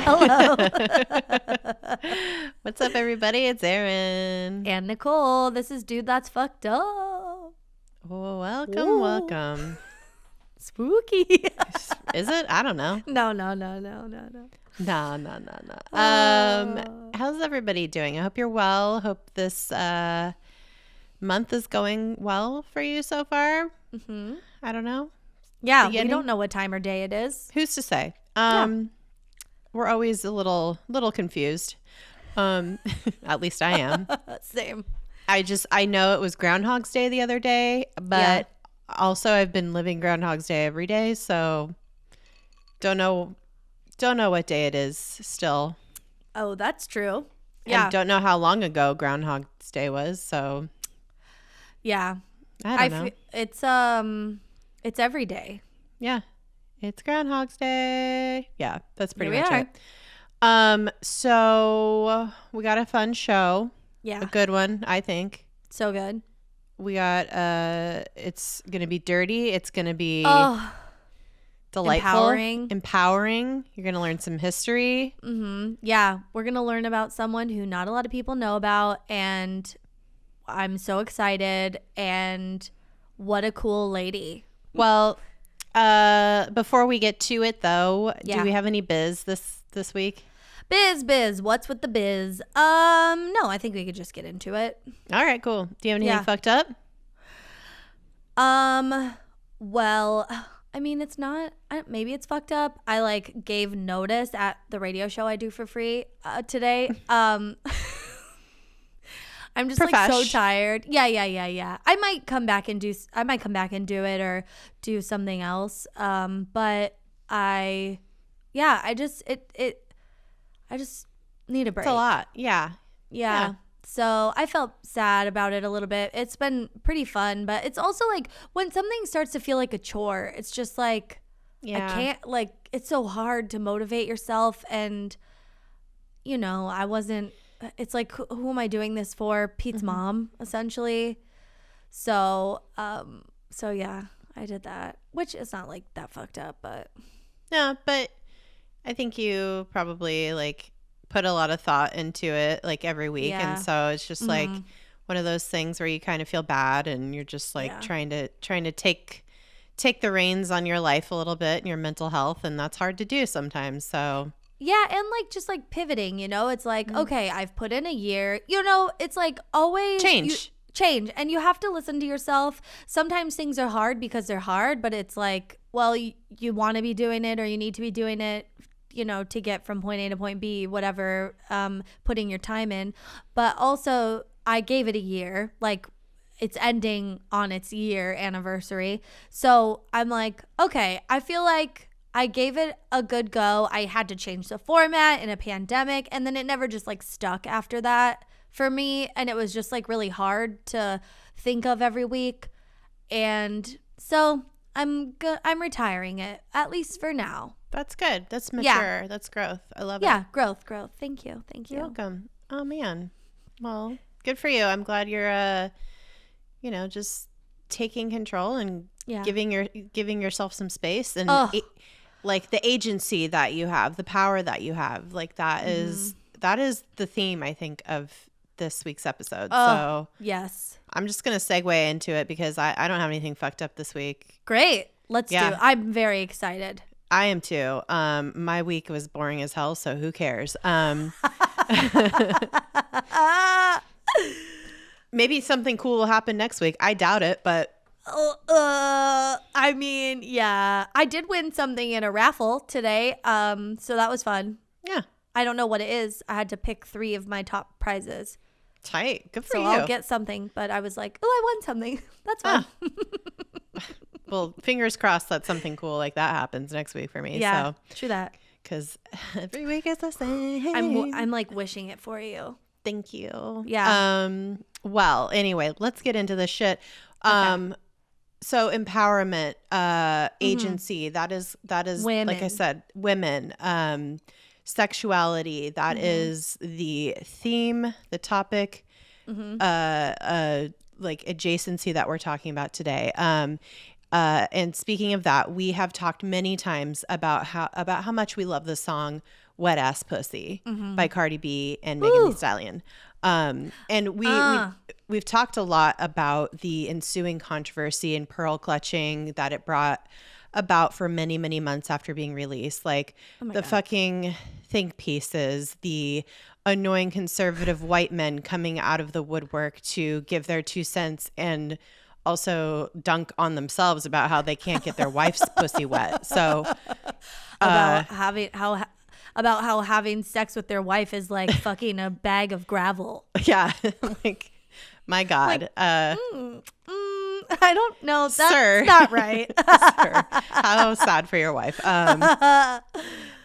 Hello. What's up, everybody? It's Erin. And Nicole. This is Dude That's Fucked Up. Oh, welcome, Ooh. welcome. Spooky. Is it? I don't know. No. No. How's everybody doing? I hope you're well. Hope this month is going well for you so far. Mm-hmm. I don't know. Yeah, Beginning? we don't know what time or day it is. Who's to say? We're always a little confused. At least I am. Same. I know it was Groundhog's Day the other day, but also I've been living Groundhog's Day every day, so don't know what day it is still. Oh, that's true. And don't know how long ago Groundhog's Day was, so yeah. I don't know. It's every day. Yeah. It's Groundhog's Day. Yeah, that's pretty Here much we it. So we got a fun show. Yeah. A good one, I think. So good. We got it's gonna be dirty. It's gonna be delightful. Empowering. You're gonna learn some history. Mm-hmm. Yeah. We're gonna learn about someone who not a lot of people know about, and I'm so excited. And what a cool lady. Well, before we get to it though, do we have any biz this week? Biz, what's with the biz? No, I think we could just get into it. All right, cool. Do you have anything fucked up? Well, I mean, it's not, maybe it's fucked up. I gave notice at the radio show I do for free today. I'm just so tired. Yeah. I might come back and do it or do something else. But I just need a break. It's a lot. Yeah. So I felt sad about it a little bit. It's been pretty fun, but it's also when something starts to feel like a chore, it's just I can't, it's so hard to motivate yourself. And, it's who am I doing this for? Pete's mom, essentially. So yeah, I did that, which is not that fucked up, but. No, but I think you probably put a lot of thought into it every week. Yeah. And so it's just one of those things where you kind of feel bad and you're just trying to take the reins on your life a little bit and your mental health. And that's hard to do sometimes. So yeah. And just pivoting, it's okay, I've put in a year, it's always change. And you have to listen to yourself. Sometimes things are hard because they're hard, but it's well, you want to be doing it or you need to be doing it, to get from point A to point B, whatever, putting your time in. But also I gave it a year, it's ending on its year anniversary. So I'm okay, I feel I gave it a good go. I had to change the format in a pandemic, and then it never just stuck after that for me. And it was just really hard to think of every week. And so I'm retiring it, at least for now. That's good. That's mature. Yeah. That's growth. I love it. Yeah, growth. Thank you. You're welcome. Oh, man. Well, good for you. I'm glad you're, just taking control and giving yourself some space and the agency that you have, the power that you have. That is the theme, I think, of this week's episode. So yes, I'm just going to segue into it because I don't have anything fucked up this week. Great. Let's do it. I'm very excited. I am too. My week was boring as hell, so who cares? Maybe something cool will happen next week. I doubt it, but I mean, yeah. I did win something in a raffle today. So that was fun. Yeah. I don't know what it is. I had to pick 3 of my top prizes. Tight. Good for you. So I'll get something, but I was I won something. That's fun. Well, fingers crossed that something cool like that happens next week for me. Yeah, so, true that. Because every week is the same. I'm wishing it for you. Thank you. Yeah. Well, anyway, let's get into this shit. Okay. So empowerment, agency, that is women. Like I said, women, sexuality, that is the theme, the topic, adjacency that we're talking about today. And speaking of that, we have talked many times about how much we love the song "Wet Ass Pussy" by Cardi B and Megan Thee Stallion. And we've talked a lot about the ensuing controversy and pearl clutching that it brought about for many, many months after being released. Like fucking think pieces, the annoying conservative white men coming out of the woodwork to give their 2 cents and also dunk on themselves about how they can't get their wife's pussy wet. So about how having sex with their wife is like fucking a bag of gravel. Yeah. Like, my God. I don't know. That's not right. Sir, how sad for your wife.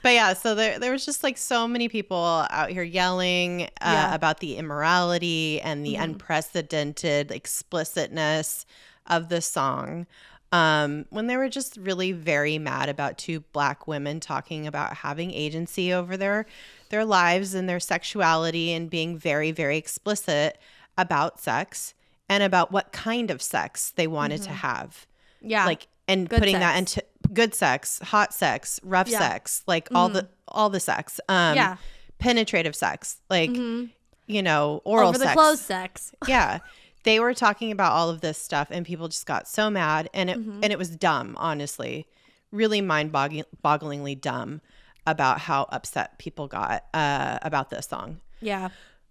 But yeah, so there was just like so many people out here yelling about the immorality and the unprecedented explicitness of the song. When they were just really very mad about 2 Black women talking about having agency over their lives and their sexuality and being very, very explicit about sex and about what kind of sex they wanted to have. Yeah. Like, and good putting sex. That into good sex, hot sex, rough sex, like all the sex, penetrative sex, like, you know, oral over sex. the clothes sex. Yeah. They were talking about all of this stuff and people just got so mad and it was dumb, honestly, really mind-bogglingly dumb about how upset people got about this song. Yeah.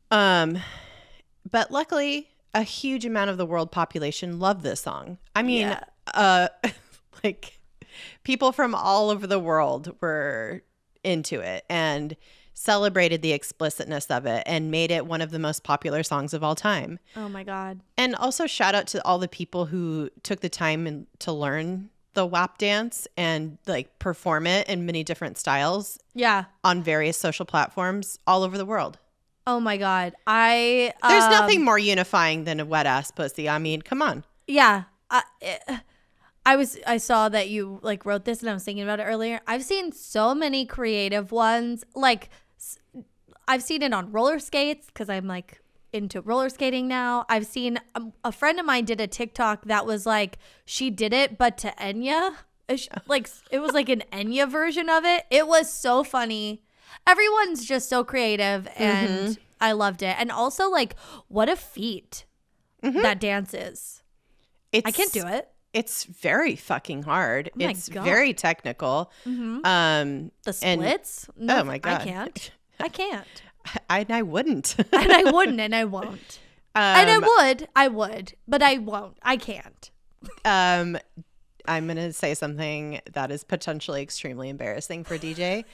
But luckily a huge amount of the world population loved this song. I mean, like people from all over the world were into it and celebrated the explicitness of it and made it one of the most popular songs of all time. Oh my God. And also shout out to all the people who took the time to learn the WAP dance and like perform it in many different styles. Yeah. On various social platforms all over the world. Oh my God. There's nothing more unifying than a wet ass pussy. I mean, come on. Yeah. I saw that you like wrote this and I was thinking about it earlier. I've seen so many creative ones. Like I've seen it on roller skates because I'm like into roller skating now. I've seen a friend of mine did a TikTok that was like, she did it, but to Enya. Like it was like an Enya version of it. It was so funny. Everyone's just so creative and I loved it. And also like what a feat that dance is. I can't do it. It's very fucking hard. Oh it's God. Very technical. The splits? No, oh my God. I can't. I wouldn't. And I wouldn't and I won't. And I would, but I won't. I can't. I'm going to say something that is potentially extremely embarrassing for DJ.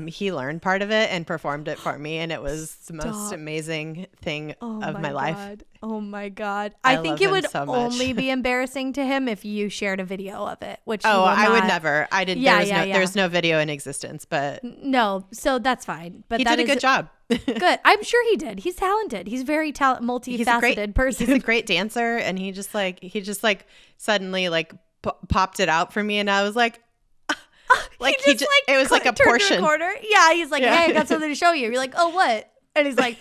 He learned part of it and performed it for me, and it was the most amazing thing of my life. Oh my God. I think it would only be embarrassing to him if you shared a video of it, which I would never. I didn't. There's no video in existence, but no, so that's fine. But he did a good job. Good. I'm sure he did. He's talented. He's very multifaceted person. He's a great dancer, and he just suddenly like popped it out for me, and I was like. It was like a portion. Yeah, he's like, hey, I got something to show you. You're like, oh, what? And he's like,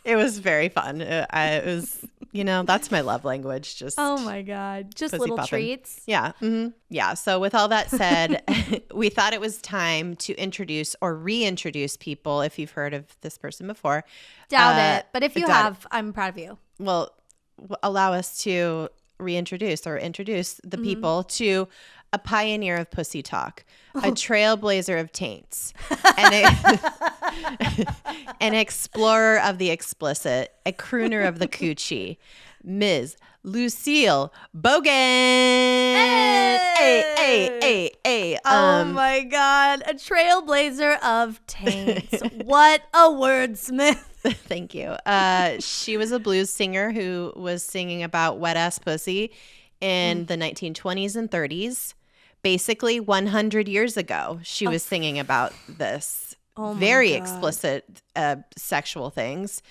it was very fun. It was, that's my love language. Just oh my God, just little popping treats. Yeah, yeah. So with all that said, we thought it was time to introduce or reintroduce people. If you've heard of this person before, doubt it. But if you have, I'm proud of you. Well, allow us to reintroduce or introduce the people to a pioneer of pussy talk, a trailblazer of taints, an explorer of the explicit, a crooner of the coochie, Ms. Lucille Bogan. Hey. Oh my God, a trailblazer of taints. What a wordsmith. Thank you. She was a blues singer who was singing about wet ass pussy in the 1920s and 30s. Basically 100 years ago, she was singing about this very explicit sexual things.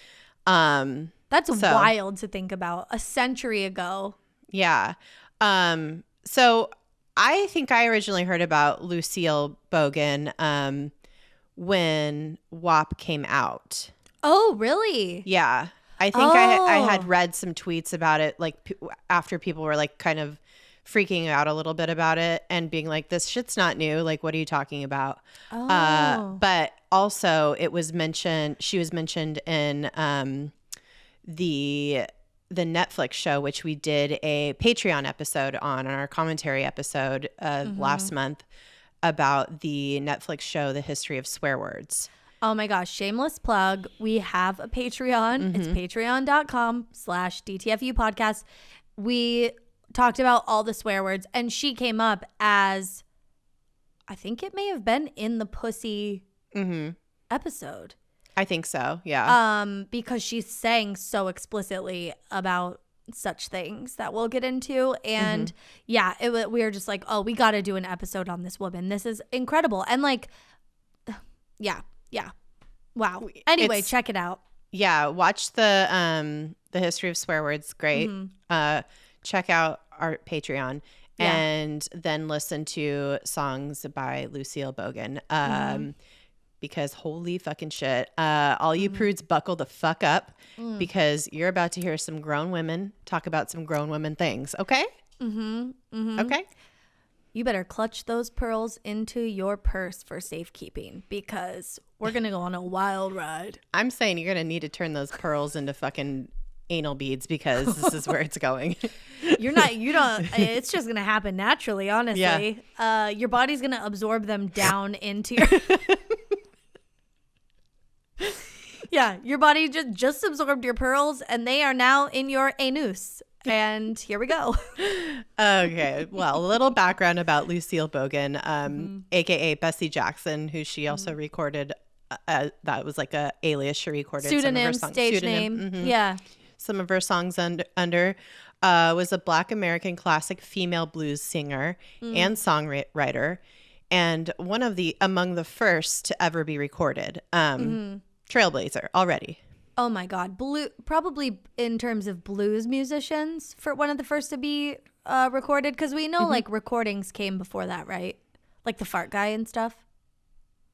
That's wild to think about. A century ago. Yeah. So I think I originally heard about Lucille Bogan when WAP came out. Oh, really? Yeah. I think I had read some tweets about it, like after people were like kind of freaking out a little bit about it and being like, this shit's not new. Like, what are you talking about? But also it was mentioned, she was mentioned in the Netflix show, which we did a Patreon episode on our commentary episode of last month about the Netflix show, The History of Swear Words. Oh my gosh, shameless plug. We have a Patreon. It's patreon.com/DTFU podcast. We talked about all the swear words, and she came up as, I think it may have been in the pussy episode. I think so, yeah. Because she's saying so explicitly about such things that we'll get into. And we were just like, oh, we got to do an episode on this woman. This is incredible. And like, yeah. Wow. Anyway, check it out. Yeah, watch the History of Swear Words. Great. Check out our Patreon and then listen to songs by Lucille Bogan. Because holy fucking shit, all you prudes buckle the fuck up because you're about to hear some grown women talk about some grown women things. Okay? Okay. You better clutch those pearls into your purse for safekeeping because we're going to go on a wild ride. I'm saying you're going to need to turn those pearls into fucking anal beads because this is where it's going. It's just going to happen naturally, honestly. Yeah. Your body's going to absorb them down into your... Yeah, your body just absorbed your pearls and they are now in your anus. And here we go. Okay. Well, a little background about Lucille Bogan, aka Bessie Jackson, who she also recorded. That was like a alias she recorded. Pseudonym, stage name. Yeah. Some of her songs under was a Black American classic female blues singer and songwriter, and among the first to ever be recorded. Trailblazer already. Oh my God. Probably in terms of blues musicians, for one of the first to be recorded. Because we know like recordings came before that, right? Like the fart guy and stuff.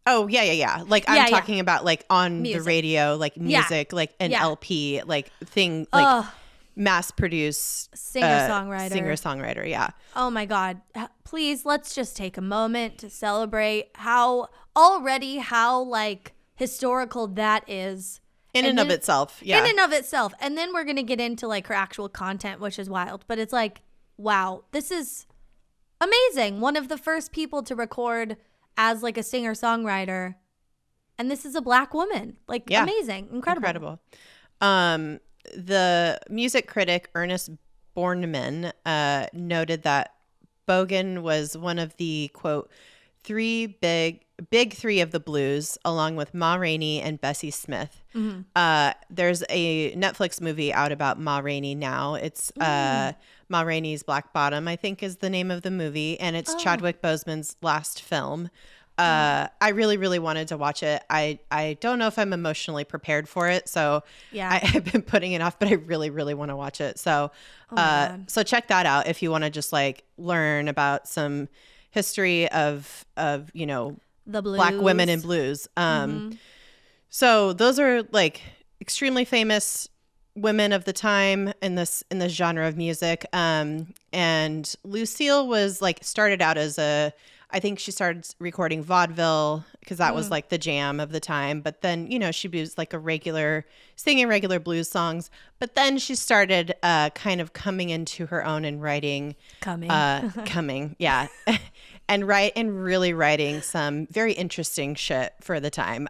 Oh, yeah. Like I'm talking about like on music. The radio, like music, like an LP, like thing, like mass produced singer-songwriter. Yeah. Oh my God. Please, let's just take a moment to celebrate how like historical that is. In and of itself. Yeah. In and of itself. And then we're going to get into like her actual content, which is wild. But it's like, wow, this is amazing. One of the first people to record as like a singer-songwriter. And this is a Black woman. Like, amazing. Incredible. The music critic Ernest Bornemann noted that Bogan was one of the, quote, big three of the blues, along with Ma Rainey and Bessie Smith. There's a Netflix movie out about Ma Rainey now. It's Ma Rainey's Black Bottom, I think is the name of the movie, and it's Chadwick Boseman's last film. I really, really wanted to watch it. I don't know if I'm emotionally prepared for it, so I've been putting it off, but I really, really want to watch it. So, so check that out if you want to just like learn about some history of you know, the blues. Black women in blues. So those are like extremely famous women of the time in this genre of music. And Lucille was like started out as I think she started recording vaudeville because that was like the jam of the time. But then, you know, she was like singing regular blues songs. But then she started kind of coming into her own and writing. Coming, yeah. And really writing some very interesting shit for the time.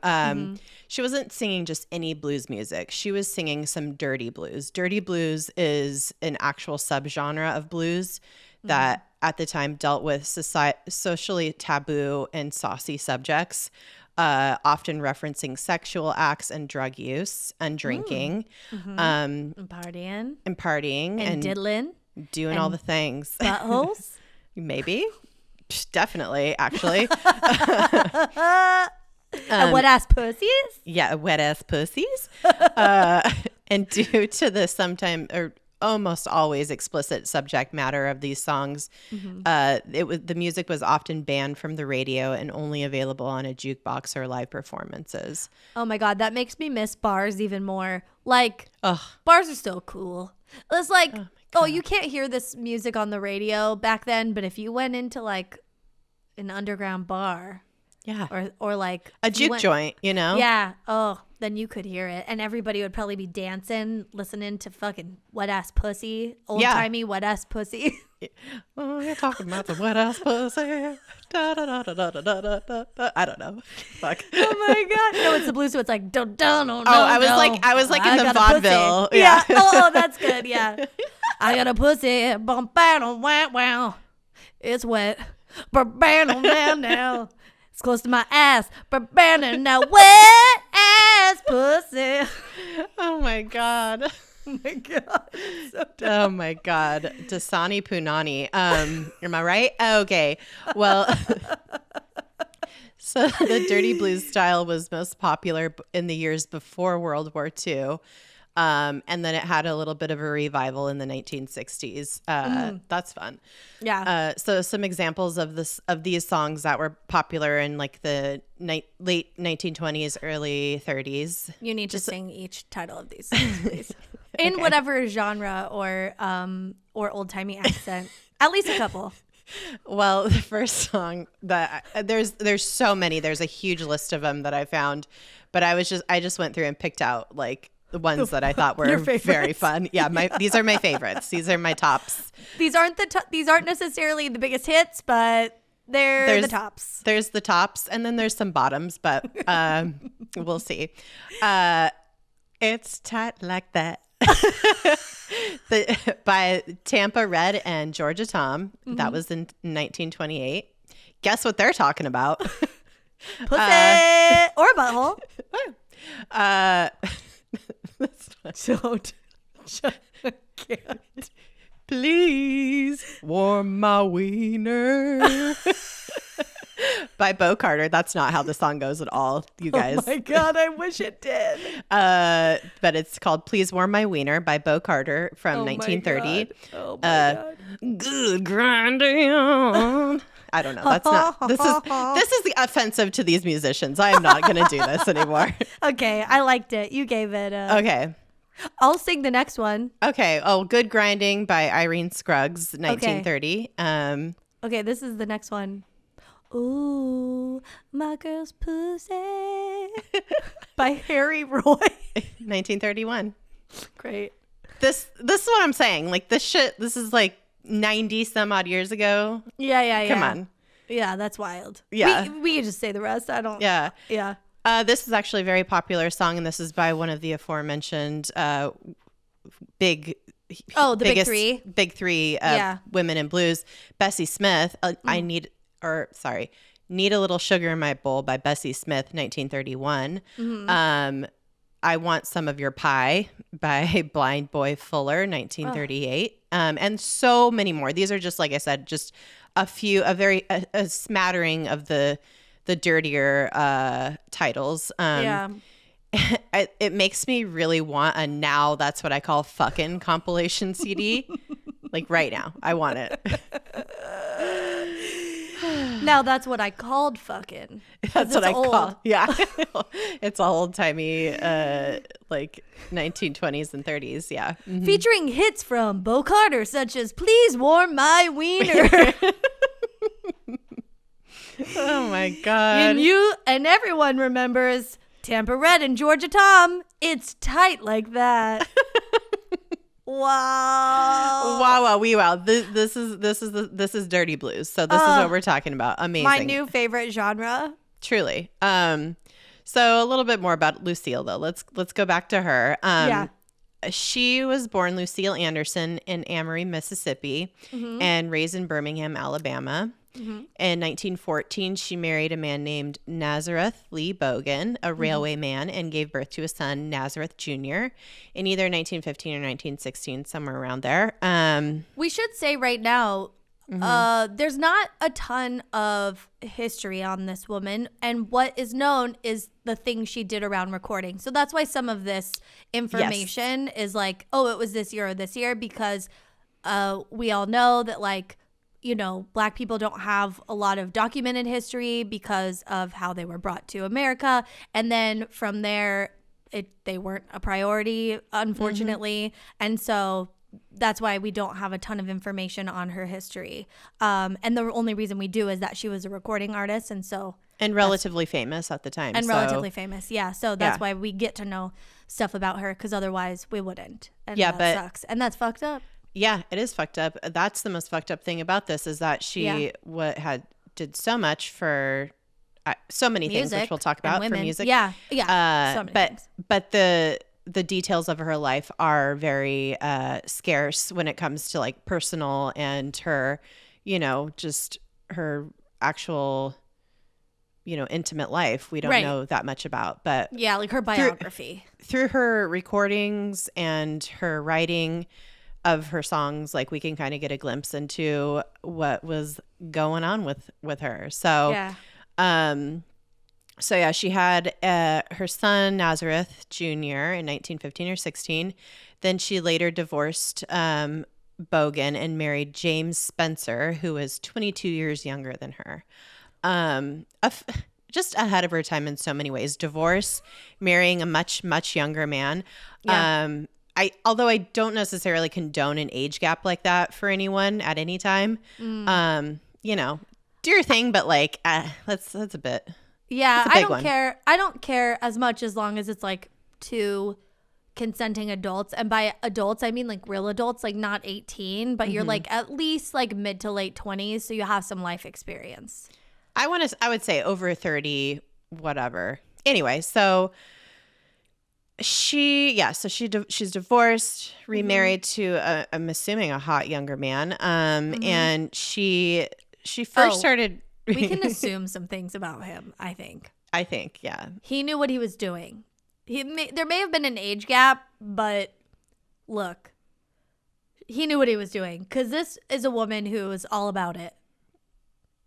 She wasn't singing just any blues music. She was singing some dirty blues. Dirty blues is an actual subgenre of blues that at the time dealt with socially taboo and saucy subjects, often referencing sexual acts and drug use and drinking. And partying. And diddling. Doing all the things. Buttholes. Maybe. Definitely, actually. Wet ass pussies? Yeah, wet ass pussies. And due to the almost always explicit subject matter of these songs. The music was often banned from the radio and only available on a jukebox or live performances. Oh my God, that makes me miss bars even more. Like, bars are still cool. It's like, you can't hear this music on the radio back then, but if you went into like an underground bar, or like a juke joint, you know, then you could hear it, and everybody would probably be dancing, listening to fucking wet ass pussy, old timey wet ass pussy. Oh, you're talking about the wet ass pussy. Da, da, da, da, da, da, da, da. I don't know. Fuck. Oh my God. No, it's the blues. So it's like dun dun. Oh, I was like in the vaudeville. Yeah. Oh, that's good. Yeah. I got a pussy. Bum bam wow wow. It's wet. Bam bam now. It's close to my ass. Bam bam now. Wet ass pussy. Oh my God. Oh my God. So oh my God. Dasani Punani. Am I right? Okay. Well, so the dirty blues style was most popular in the years before World War II. And then it had a little bit of a revival in the 1960s. That's fun. Yeah. So some examples of these songs that were popular in like the late 1920s, early 30s. You need to sing each title of these songs, please. In whatever genre or old timey accent. At least a couple. Well, the first song that there's so many. There's a huge list of them that I found, but I just went through and picked out like the ones that I thought were very fun. Yeah, these are my favorites. These are my tops. These aren't necessarily the biggest hits, but there's the tops. There's the tops, and then there's some bottoms, but we'll see. It's tight like that. By Tampa Red and Georgia Tom. That was in 1928. Guess what they're talking about? Pussy or a butthole. Don't. Can't. Please warm my wiener. By Bo Carter. That's not how the song goes at all, you guys. Oh my God, I wish it did. But it's called Please Warm My Wiener by Bo Carter from 1930. Oh my God. Good grinding on. I don't know. That's not. This is offensive to these musicians. I am not going to do this anymore. Okay, I liked it. You gave it. Okay. I'll sing the next one. Okay. Oh, Good Grinding by Irene Scruggs, 1930. Okay, this is the next one. Ooh, my girl's pussy by Harry Roy. 1931. Great. This is what I'm saying. Like this is like 90 some odd years ago. Yeah. Come on. Yeah, that's wild. Yeah. We can just say the rest. I don't. Yeah. Yeah. This is actually a very popular song, and this is by one of the aforementioned big three women in blues, Bessie Smith. Need a Little Sugar in My Bowl by Bessie Smith, 1931. I Want Some of Your Pie by Blind Boy Fuller, 1938. And so many more. These are just, like I said, just a smattering of the dirtier titles. It makes me really want a Now That's What I Call Fucking compilation CD. Like right now. I want it. Now that's what I called fucking. That's what I call. Yeah. It's old timey like 1920s and 30s. Yeah. Mm-hmm. Featuring hits from Bo Carter such as Please Warm My Wiener. Oh my God. And everyone remembers Tampa Red and Georgia Tom. It's tight like that. Wow. This is dirty blues. So this is what we're talking about. Amazing. My new favorite genre. Truly. So a little bit more about Lucille though. Let's go back to her. She was born Lucille Anderson in Amory, Mississippi, and raised in Birmingham, Alabama. In 1914, she married a man named Nazareth Lee Bogan, a railway man, and gave birth to a son, Nazareth Jr., in either 1915 or 1916, somewhere around there. We should say right now, there's not a ton of history on this woman, and what is known is the things she did around recording. So that's why some of this information is like, oh, it was this year or this year, because we all know that, like, you know, Black people don't have a lot of documented history because of how they were brought to America, and then from there they weren't a priority, unfortunately. And so that's why we don't have a ton of information on her history. And the only reason we do is that she was a recording artist. And relatively famous at the time. And relatively famous. Yeah. So that's why we get to know stuff about her, because otherwise we wouldn't. And that sucks. And that's fucked up. Yeah, it is fucked up. That's the most fucked up thing about this, is that she did so much for so many things, which we'll talk about, for music. Yeah. So many things. But the details of her life are very scarce when it comes to, like, personal and her, you know, just her actual, you know, intimate life. We don't know that much about, but yeah, like her biography through her recordings and her writing of her songs, like, we can kind of get a glimpse into what was going on with her. So she had her son Nazareth Jr. in 1915 or 16. Then she later divorced Bogan and married James Spencer, who was 22 years younger than her. Just ahead of her time in so many ways. Divorce, marrying a much, much younger man. Yeah. Although I don't necessarily condone an age gap like that for anyone at any time. You know, do your thing, but, like, that's a bit. Yeah, I don't care. I don't care as much as long as it's, like, two consenting adults. And by adults, I mean, like, real adults, like, not 18, but you're, like, at least, like, mid to late 20s, so you have some life experience. I would say over 30, whatever. Anyway, so she's divorced, remarried to I'm assuming a hot younger man. And she first started. We can assume some things about him, I think. Yeah. He knew what he was doing. There may have been an age gap, but look, he knew what he was doing, because this is a woman who is all about it.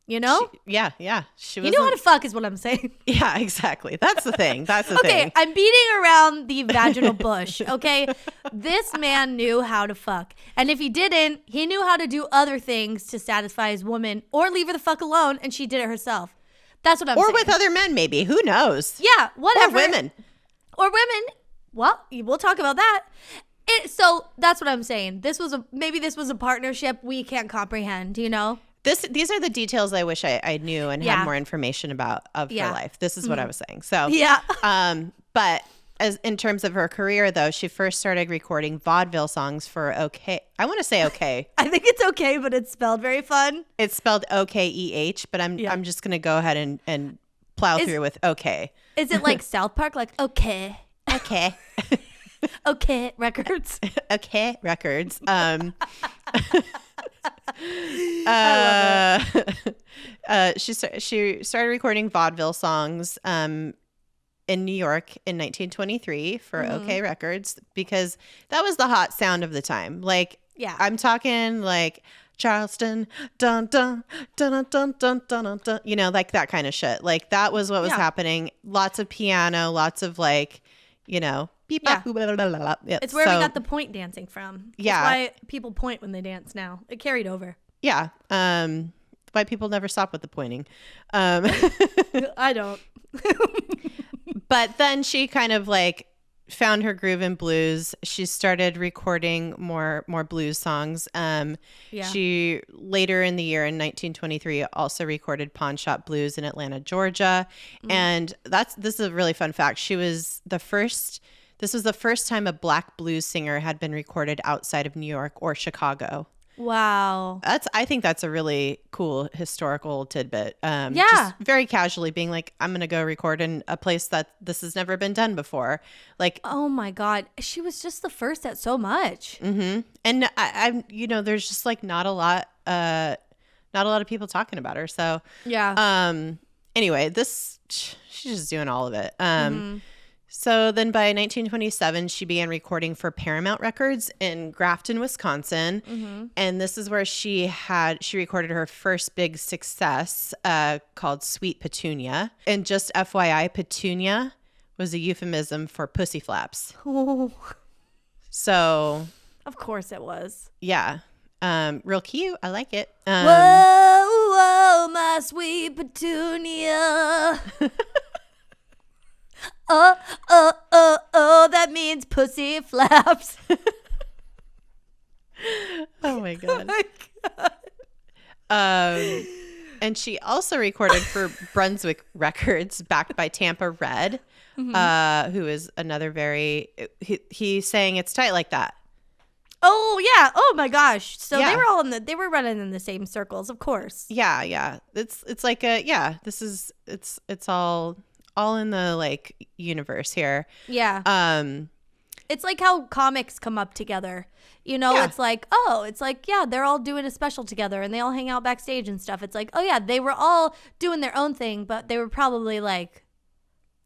You know? Yeah. He knew how to fuck, is what I'm saying. Yeah, exactly. That's the thing. Thing. Okay, I'm beating around the vaginal bush, okay? This man knew how to fuck. And if he didn't, he knew how to do other things to satisfy his woman, or leave her the fuck alone, and she did it herself. That's what I'm saying. Or with other men, maybe. Who knows? Yeah, whatever. Or women. Well, we'll talk about that. So that's what I'm saying. Maybe this was a partnership we can't comprehend, you know? These are the details I wish I knew and had more information about of her life. This is what I was saying. So but as in terms of her career, though, she first started recording vaudeville songs for OK. I want to say OK. I think it's okay, but it's spelled very fun. It's spelled OKEH, but I'm just gonna go ahead and plow through with OK. Is it like South Park, like OK? Okay. OK Records. OK Records. She started recording vaudeville songs in New York in 1923 for OK Records, because that was the hot sound of the time. Like, I'm talking like Charleston, dun dun dun dun dun dun dun, you know, like that kind of shit. Like, that was what was happening. Lots of piano, lots of, like, you know, beep, bop, blah, blah, blah, blah. Yep. It's where we got the point dancing from. Yeah. That's why people point when they dance now. It carried over. Yeah. Why people never stop with the pointing. I don't. But then she kind of, like, found her groove in blues. She started recording more blues songs. She later in the year in 1923 also recorded Pawn Shop Blues in Atlanta, Georgia. And this is a really fun fact. This was the first time a Black blues singer had been recorded outside of New York or Chicago. Wow. I think that's a really cool historical tidbit. Just very casually being like, I'm going to go record in a place that this has never been done before. Like, oh my God. She was just the first at so much. Mm-hmm. And I you know, there's just, like, not a lot of people talking about her. So anyway, she's just doing all of it. So then by 1927, she began recording for Paramount Records in Grafton, Wisconsin. Mm-hmm. And this is where she recorded her first big success called Sweet Petunia. And just FYI, Petunia was a euphemism for pussy flaps. Oh. So. Of course it was. Yeah. Real cute. I like it. Whoa, whoa, my sweet Petunia. Oh, that means pussy flaps. Oh my God. Oh my God. And she also recorded for Brunswick Records, backed by Tampa Red, mm-hmm. Who is another he sang It's Tight Like That. Oh yeah. Oh my gosh. So yeah. They were running in the same circles, of course. Yeah, yeah. It's like it's all in the like universe here. Yeah. It's like how comics come up together. You know, yeah. It's like, yeah, they're all doing a special together and they all hang out backstage and stuff. It's like, oh yeah, they were all doing their own thing, but they were probably like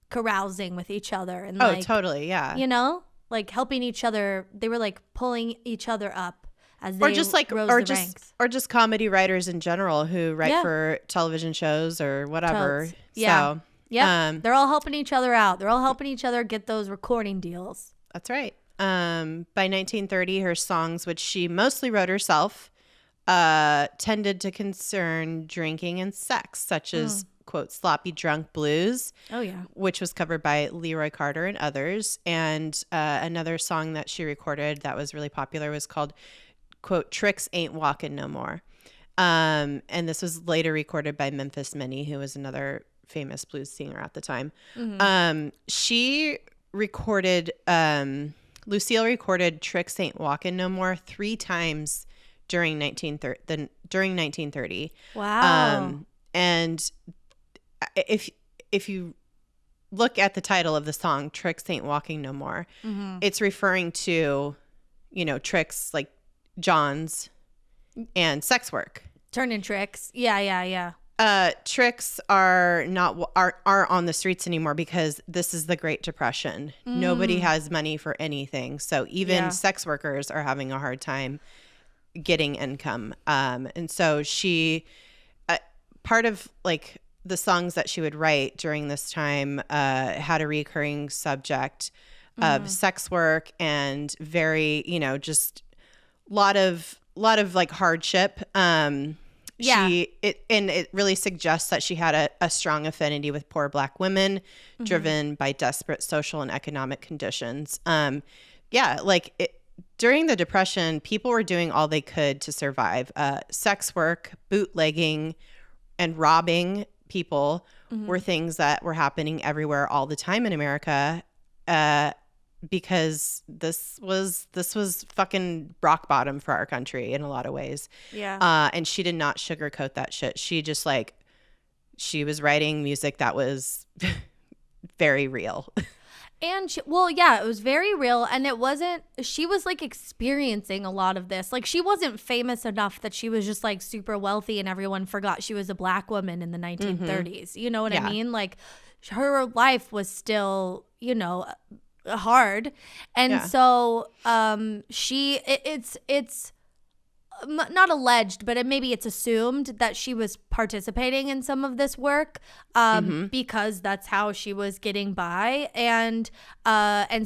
carousing with each other and like, totally, yeah. You know? Like helping each other. They were like pulling each other up as they rose the ranks. Or just comedy writers in general who write for television shows or whatever. Totes. Yeah. So, yeah. They're all helping each other out. They're all helping each other get those recording deals. That's right. By 1930, her songs, which she mostly wrote herself, tended to concern drinking and sex, such as quote, Sloppy Drunk Blues. Oh, yeah. Which was covered by Leroy Carter and others. And another song that she recorded that was really popular was called, quote, Tricks Ain't Walkin' No More. And this was later recorded by Memphis Minnie, who was another famous blues singer at the time. Mm-hmm. She recorded, Lucille recorded Tricks Ain't Walkin' No More 3 times during 1930. Wow. And if you look at the title of the song, Tricks Ain't Walking No More, mm-hmm. it's referring to, you know, tricks like Johns and sex work. Turning tricks. Yeah. Tricks are on the streets anymore because this is the Great Depression. Nobody has money for anything. So even sex workers are having a hard time getting income. And so she, part of like the songs that she would write during this time had a recurring subject of sex work and very, you know, just lot of like hardship. It really suggests that she had a strong affinity with poor Black women, driven by desperate social and economic conditions. During the Depression, people were doing all they could to survive. Sex work, bootlegging, and robbing people were things that were happening everywhere all the time in America, because this was fucking rock bottom for our country in a lot of ways. Yeah. And she did not sugarcoat that shit. She just she was writing music that was very real. And it was very real. And she was like experiencing a lot of this. Like she wasn't famous enough that she was just like super wealthy and everyone forgot she was a Black woman in the 1930s. You know what I mean? Like her life was still, you know, hard. And so it's not alleged, but maybe it's assumed that she was participating in some of this work because that's how she was getting by. And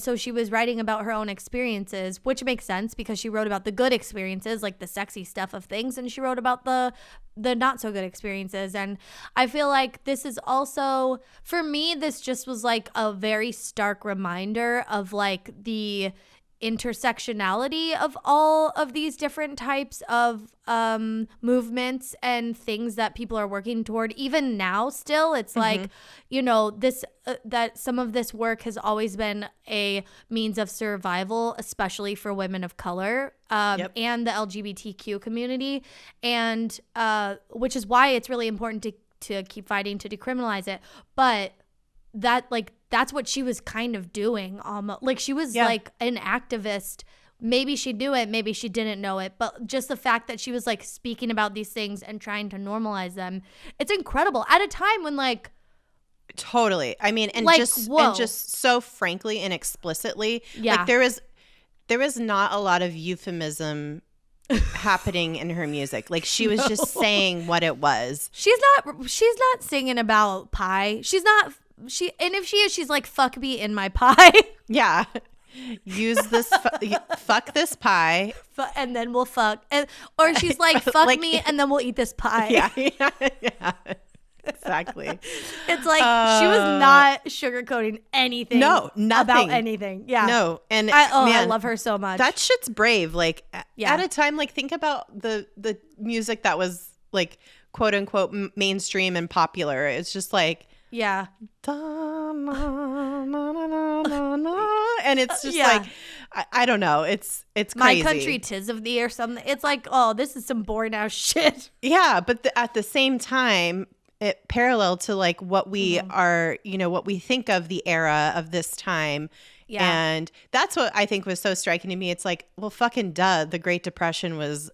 so she was writing about her own experiences, which makes sense because she wrote about the good experiences, like the sexy stuff of things, and she wrote about the not so good experiences. And I feel like this is also, for me, this just was like a very stark reminder of like the intersectionality of all of these different types of movements and things that people are working toward. Even now still, it's like, you know, this that some of this work has always been a means of survival, especially for women of color and the LGBTQ community, and which is why it's really important to keep fighting to decriminalize it. But that's what she was kind of doing. Like she was like an activist. Maybe she knew it, maybe she didn't know it, but just the fact that she was like speaking about these things and trying to normalize them, it's incredible at a time when like Totally. I mean, and just so frankly and explicitly, like there was not a lot of euphemism happening in her music. Like she was just saying what it was. She's not singing about pie. And if she is, she's like, fuck me in my pie. Yeah. Use this fuck this pie and then we'll fuck. Or she's like, fuck like, me and then we'll eat this pie. Yeah. Exactly. It's like she was not sugarcoating anything. No, nothing about anything. Yeah. No. And I love her so much. That shit's brave. Like at a time, like think about the music that was like quote unquote mainstream and popular. It's just like and it's just like I don't know. It's crazy. My Country 'Tis of Thee or something. It's like, oh, this is some boring ass shit. Yeah, but at the same time, it parallel to like what we are, what we think of the era of this time. Yeah. And that's what I think was so striking to me. It's like, well, fucking duh. The Great Depression was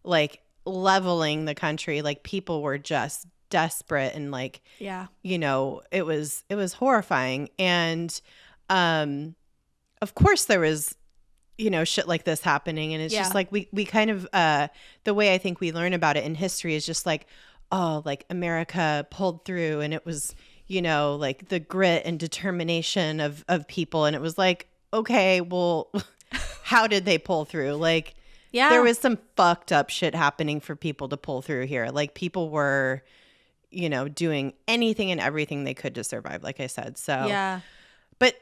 like leveling the country. Like people were just desperate and like, it was horrifying. And of course there was, shit like this happening. And it's just like we kind of the way I think we learn about it in history is just like, oh, like America pulled through and it was, like the grit and determination of people. And it was like, okay, well, how did they pull through? Like, there was some fucked up shit happening for people to pull through here. Like people were, doing anything and everything they could to survive, like I said. So, but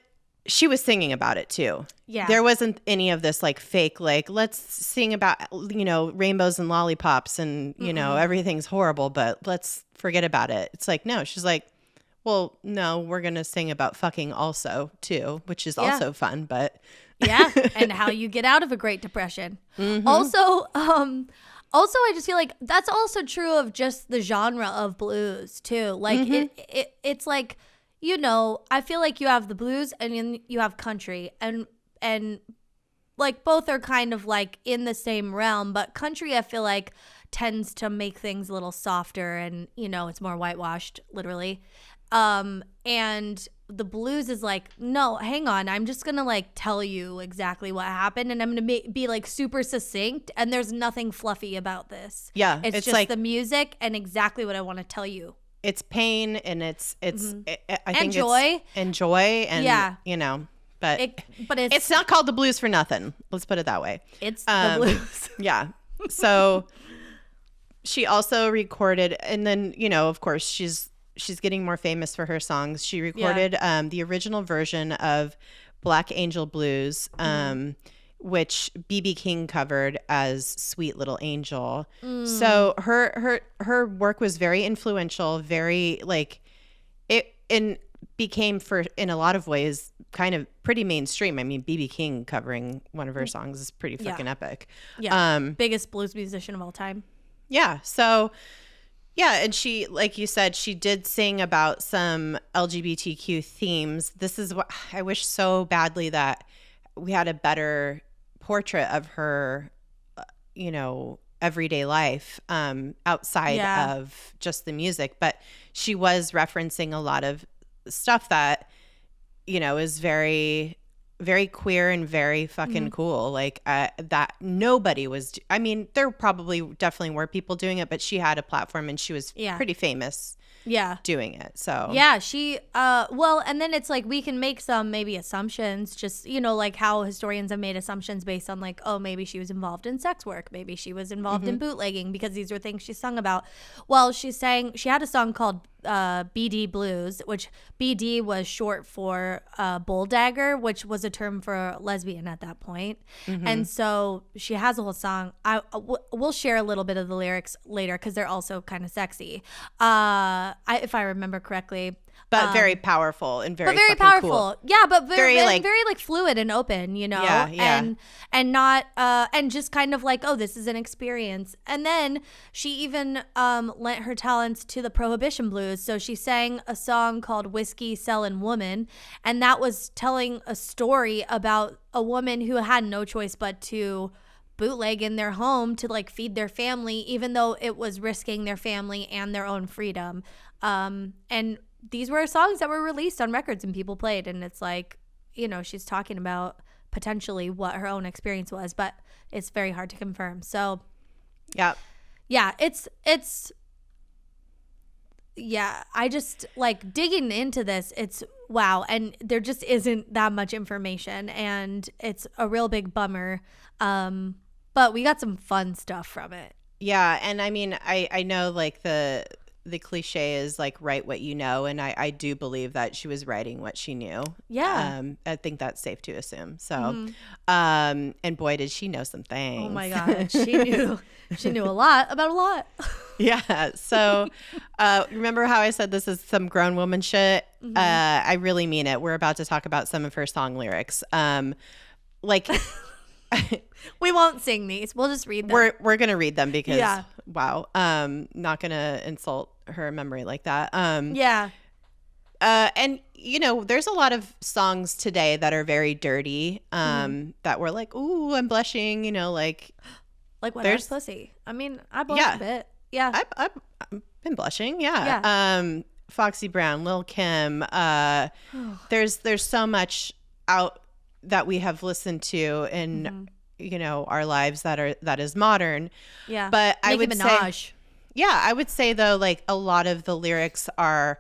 she was singing about it too. Yeah. There wasn't any of this like fake, like, let's sing about, rainbows and lollipops and, everything's horrible, but let's forget about it. It's like, no, she's like, well, no, we're going to sing about fucking also too, which is also fun, but. And how you get out of a Great Depression. Also, I just feel like that's also true of just the genre of blues too. Like it's like, I feel like you have the blues and then you have country and like both are kind of like in the same realm, but country I feel like tends to make things a little softer and, it's more whitewashed literally. And the blues is like, no, hang on. I'm just going to like tell you exactly what happened and I'm going to be like super succinct and there's nothing fluffy about this. Yeah. It's just like the music and exactly what I want to tell you. It's pain and I think joy. And joy and, but it's not called the blues for nothing. Let's put it that way. It's the blues. Yeah. So she also recorded, and then, of course she's getting more famous for her songs. She recorded the original version of Black Angel Blues, which B.B. King covered as Sweet Little Angel. So her work was very influential, very like it, and became in a lot of ways kind of pretty mainstream. I mean, B.B. King covering one of her songs is pretty fucking epic. Yeah, biggest blues musician of all time. Yeah, so and she, like you said, she did sing about some LGBTQ themes. This is what I wish so badly that we had a better portrait of her, everyday life outside of just the music. But she was referencing a lot of stuff that, is very, very queer and very fucking cool. Like that nobody was, I mean, there probably definitely were people doing it, but she had a platform and she was pretty famous doing it. So she and then it's like we can make some maybe assumptions, just like how historians have made assumptions based on like, oh, maybe she was involved in sex work, maybe she was involved in bootlegging, because these were things she sung about. Well, she had a song called BD Blues, which BD was short for bull dagger, which was a term for lesbian at that point. And so she has a whole song. We'll share a little bit of the lyrics later because they're also kind of sexy, if I remember correctly. But very powerful and very powerful. Cool. Yeah, but very like fluid and open, Yeah. And not and just kind of like, oh, this is an experience. And then she even lent her talents to the Prohibition blues. So she sang a song called Whiskey Sellin' Woman, and that was telling a story about a woman who had no choice but to bootleg in their home to like feed their family, even though it was risking their family and their own freedom. And these were songs that were released on records and people played. And it's like, you know, she's talking about potentially what her own experience was, but it's very hard to confirm. So yeah, it's I just like digging into this. It's wow. And there just isn't that much information, and it's a real big bummer. But we got some fun stuff from it. Yeah. And I mean, I know like the cliche is like write what you know, and I do believe that she was writing what she knew. Yeah. I think that's safe to assume. So and boy, did she know some things. Oh my God. She knew a lot about a lot. Yeah. So remember how I said this is some grown woman shit? I really mean it. We're about to talk about some of her song lyrics. Like we won't sing these. We'll just read them. We're gonna read them because wow. Not gonna insult her memory like that. And you know, there's a lot of songs today that are very dirty. That were like, ooh, I'm blushing. You know, like what? There's pussy. I mean, I blushed a bit. Yeah, I've been blushing. Yeah. Foxy Brown, Lil' Kim. There's so much out that we have listened to in you know our lives that is modern. Yeah. But I would say, I would say though, like a lot of the lyrics are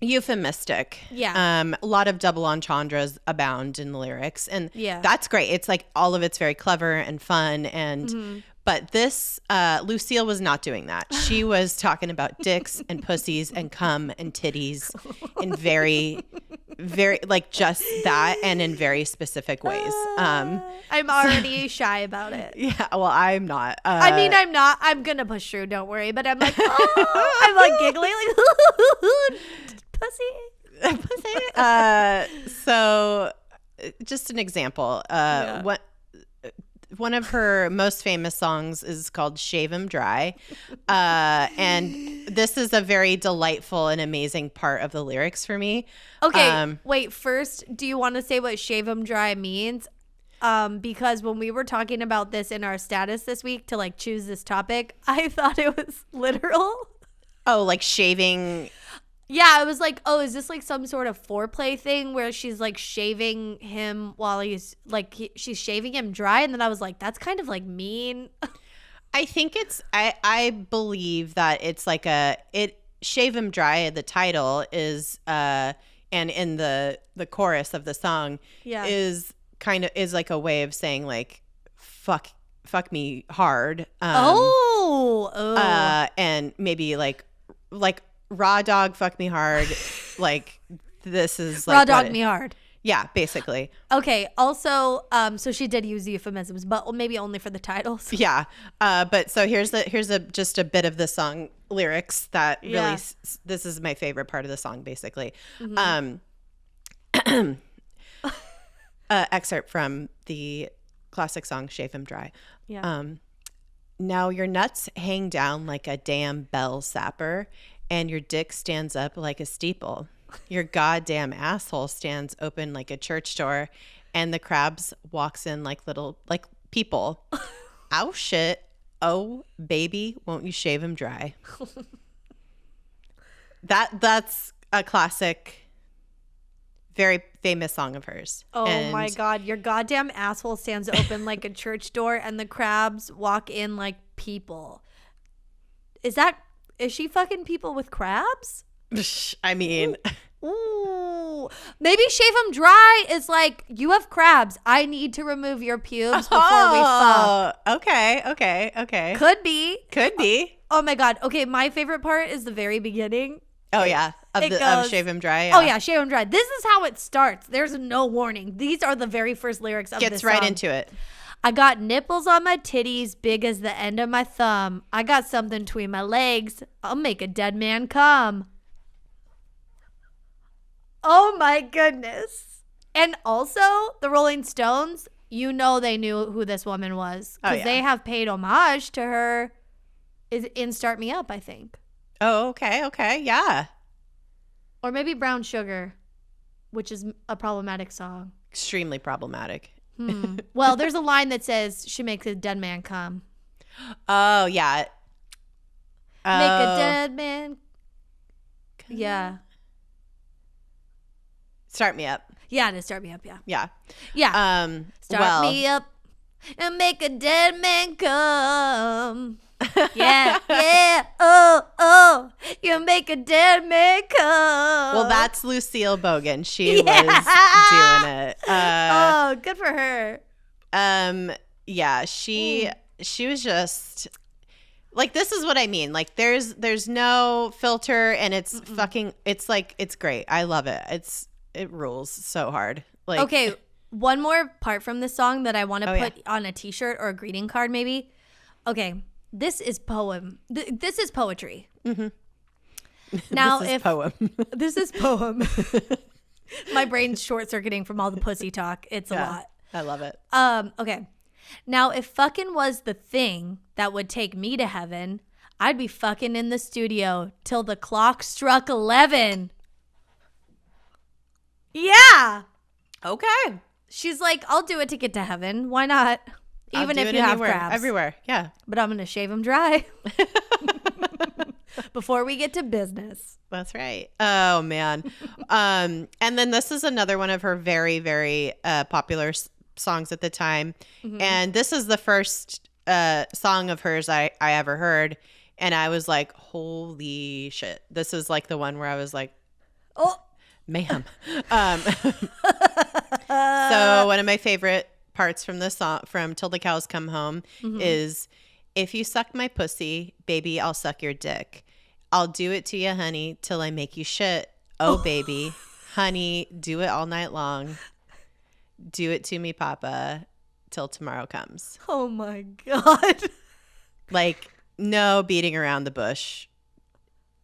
euphemistic. Yeah. A lot of double entendres abound in the lyrics, and yeah, that's great. It's like all of it's very clever and fun, and but this Lucille was not doing that. She was talking about dicks and pussies and cum and titties in very like just that, and in very specific ways. I'm already shy about it. Yeah, well, I'm not. I mean, I'm not. I'm gonna push through. Don't worry. But I'm like, oh, I'm like giggling, like pussy. So, just an example. One of her most famous songs is called Shave 'Em Dry. And this is a very delightful and amazing part of the lyrics for me. Okay, wait, first, do you want to say what Shave 'Em Dry means? Because when we were talking about this in our status this week to like choose this topic, I thought it was literal. Oh, like shaving. Yeah, I was like, oh, is this like some sort of foreplay thing where she's like shaving him while he's like, she's shaving him dry? And then I was like, that's kind of like mean. I think I believe that it's like Shave 'Em Dry, the title is, and in the chorus of the song is like a way of saying like, fuck me hard. And maybe like raw dog, fuck me hard. Like this is like raw dog me hard. Yeah, basically. Okay. Also, so she did use euphemisms, but maybe only for the titles. Yeah. But so here's just a bit of the song lyrics that really. This is my favorite part of the song, basically. Excerpt from the classic song "Shave 'Em Dry." Yeah. Now your nuts hang down like a damn bell sapper, and your dick stands up like a steeple. Your goddamn asshole stands open like a church door, and the crabs walks in like people. Ow shit. Oh baby, won't you shave 'em dry? That's a classic, very famous song of hers. Oh my God. Your goddamn asshole stands open like a church door, and the crabs walk in like people. Is she fucking people with crabs? I mean, ooh, maybe Shave 'Em Dry is like, you have crabs. I need to remove your pubes before we fuck. Okay. Could be. Oh my God. Okay, my favorite part is the very beginning. Oh yeah, of Shave 'Em Dry. Yeah. Oh yeah, Shave 'Em Dry. This is how it starts. There's no warning. These are the very first lyrics of this song. Gets right into it. I got nipples on my titties big as the end of my thumb. I got something between my legs. I'll make a dead man come. Oh my goodness. And also, the Rolling Stones, you know they knew who this woman was. Because they have paid homage to her in Start Me Up, I think. Oh, okay, yeah. Or maybe Brown Sugar, which is a problematic song. Extremely problematic. Well, there's a line that says she makes a dead man come. Oh, yeah. Make a dead man. Yeah. Start Me Up. Yeah, to start me up. Yeah. Yeah. Yeah. Start me up and make a dead man come. Yeah, yeah, oh, you make a dead man come. Well, that's Lucille Bogan. She was doing it. Oh, good for her. Yeah, she was just like, this is what I mean. Like, there's no filter, and it's fucking. It's like, it's great. I love it. It rules so hard. Like, okay, one more part from this song that I want to put on a T-shirt or a greeting card, maybe. Okay. This is poem. This is poetry. Mm-hmm. Now, this is poem. My brain's short circuiting from all the pussy talk. It's a lot. I love it. Okay. Now, if fucking was the thing that would take me to heaven, I'd be fucking in the studio till the clock struck 11. Yeah. Okay. She's like, I'll do it to get to heaven. Why not? Even if you have crabs. Everywhere, yeah. But I'm going to shave them dry before we get to business. That's right. Oh, man. And then this is another one of her very, very popular songs at the time. Mm-hmm. And this is the first song of hers I ever heard. And I was like, holy shit. This is like the one where I was like, oh, ma'am. So one of my favorite parts from this song, from Till the Cows Come Home, is, if you suck my pussy, baby, I'll suck your dick. I'll do it to you, honey, till I make you shit. Oh, baby, honey, do it all night long. Do it to me, papa, till tomorrow comes. Oh my God. Like, no beating around the bush.